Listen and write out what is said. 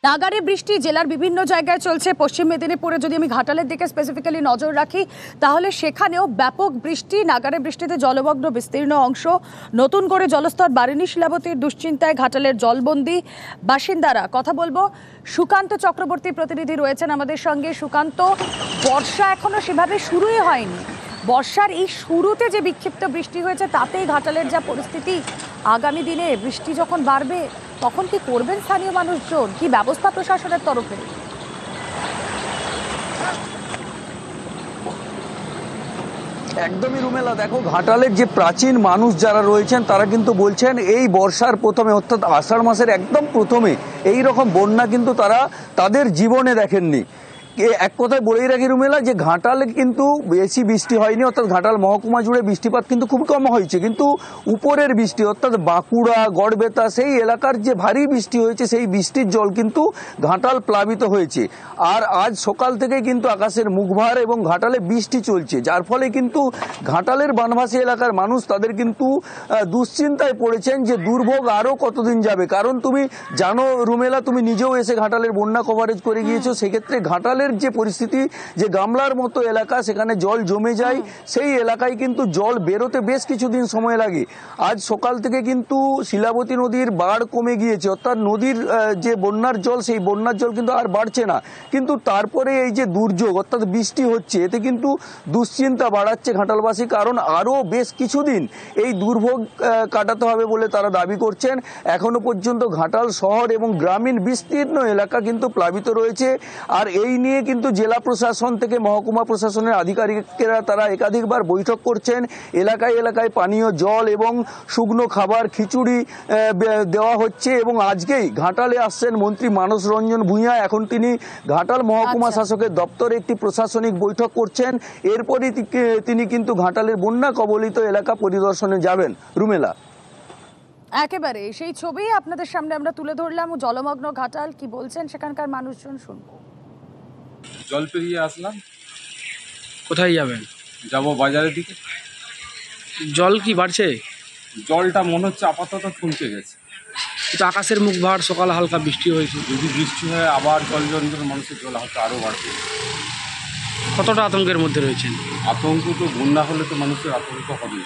নাগারে বৃষ্টি জেলার বিভিন্ন জায়গায় চলছে। পশ্চিম মেদিনীপুরে যদি আমি ঘাটালের দিকে স্পেসিফিক্যালি নজর রাখি, তাহলে সেখানেও ব্যাপক বৃষ্টি। নাগারে বৃষ্টিতে জলমগ্ন বিস্তীর্ণ অংশ। নতুন করে জলস্তর বাড়েনি শিলাবতীর দুশ্চিন্তায় ঘাটালের জলবন্দী বাসিন্দারা। কথা বলবো, সুকান্ত চক্রবর্তী প্রতিনিধি রয়েছেন আমাদের সঙ্গে। সুকান্ত, বর্ষা এখনো সেভাবে শুরুই হয়নি, বর্ষার এই শুরুতে যে বিক্ষিপ্ত বৃষ্টি হয়েছে তাতেই ঘাটালের যা পরিস্থিতি, আগামী দিনে বৃষ্টি যখন বাড়বে তখন কি করবেন স্থানীয় মানুষজন? কি ব্যবস্থা প্রশাসনের তরফে? একদমই রুমেলা, দেখো ঘাটালের যে প্রাচীন মানুষ যারা রয়েছেন তারা কিন্তু বলছেন এই বর্ষার প্রথমে অর্থাৎ আষাঢ় মাসের একদম প্রথমে এই রকম বন্যা কিন্তু তারা তাদের জীবনে দেখেননি। এক কথায় বলেই রাখি রুমেলা, যে ঘাটালে কিন্তু বেশি বৃষ্টি হয়নি, অর্থাৎ ঘাটাল মহকুমা জুড়ে বৃষ্টিপাত কিন্তু খুব কম হয়েছে, কিন্তু উপরের বৃষ্টি অর্থাৎ বাঁকুড়া গড়বেতা সেই এলাকার যে ভারী বৃষ্টি হয়েছে সেই বৃষ্টির জল কিন্তু ঘাটাল প্লাবিত হয়েছে। আর আজ সকাল থেকে কিন্তু আকাশের মুখভার এবং ঘাটালে বৃষ্টি চলছে, যার ফলে কিন্তু ঘাটালের বানভাসী এলাকার মানুষ তাদের কিন্তু দুশ্চিন্তায় পড়েছেন যে দুর্ভোগ আরও কতদিন যাবে। কারণ তুমি জানো রুমেলা, তুমি নিজেও এসে ঘাটালের বন্যা কভারেজ করে গিয়েছো, সেক্ষেত্রে ঘাটালের যে পরিস্থিতি, যে গামলার মতো এলাকা সেখানে জল জমে যায়, সেই এলাকায় কিন্তু জল বেরোতে বেশ কিছুদিন সময় লাগে। আজ সকাল থেকে কিন্তু শিলাবতী নদীর বাড় কমে গিয়েছে, অর্থাৎ নদীর যে বন্যার জল সেই বন্যার জল কিন্তু আর বাড়ছে না। কিন্তু তারপরে এই যে দুর্যোগ অর্থাৎ বৃষ্টি হচ্ছে, এতে কিন্তু দুশ্চিন্তা বাড়াচ্ছে ঘাটালবাসী, কারণ আরও বেশ কিছুদিন এই দুর্ভোগ কাটাতে হবে বলে তারা দাবি করছেন। এখনো পর্যন্ত ঘাটাল শহর এবং গ্রামীণ বিস্তীর্ণ এলাকা কিন্তু প্লাবিত রয়েছে। আর এই নিয়ে কিন্তু জেলা প্রশাসন থেকে মহকুমা প্রশাসনের আধিকারিকেরা তারা একাধিকবার বৈঠক করছেন। এলাকায় এলাকায় পানীয় জল এবং শুকনো খাবার খিচুড়ি দেওয়া হচ্ছে। এবং আজকেই ঘাটালে আসছেন মন্ত্রী মানস রঞ্জন ভূঁইয়া। এখন তিনি ঘাটাল মহকুমা শাসকের দপ্তরে একটি প্রশাসনিক বৈঠক করছেন। এরপরই তিনি কিন্তু ঘাটালের বন্যা কবলিত এলাকা পরিদর্শনে যাবেন। রুমেলা, একেবারে সেই ছবি আপনাদের সামনে আমরা তুলে ধরলাম। জলমগ্ন ঘাটাল, কি বলছেন সেখানকার মানুষজন শুনবো। জল পেরিয়ে আসলাম। কোথায় যাবেন? যাব বাজারের দিকে। জল কি বাড়ছে? জলটা মনে হচ্ছে আপাতত থমকে গেছে। কিন্তু আকাশের মুখ ভার, সকাল হালকা বৃষ্টি হয়েছে। যদি বৃষ্টি হয় আবার জল জঞ্জল, মানুষের জল হয়তো আরও বাড়বে। কতটা আতঙ্কের মধ্যে রয়েছেন? আতঙ্ক তো বন্যা হলে তো মানুষের আতঙ্ক হবে।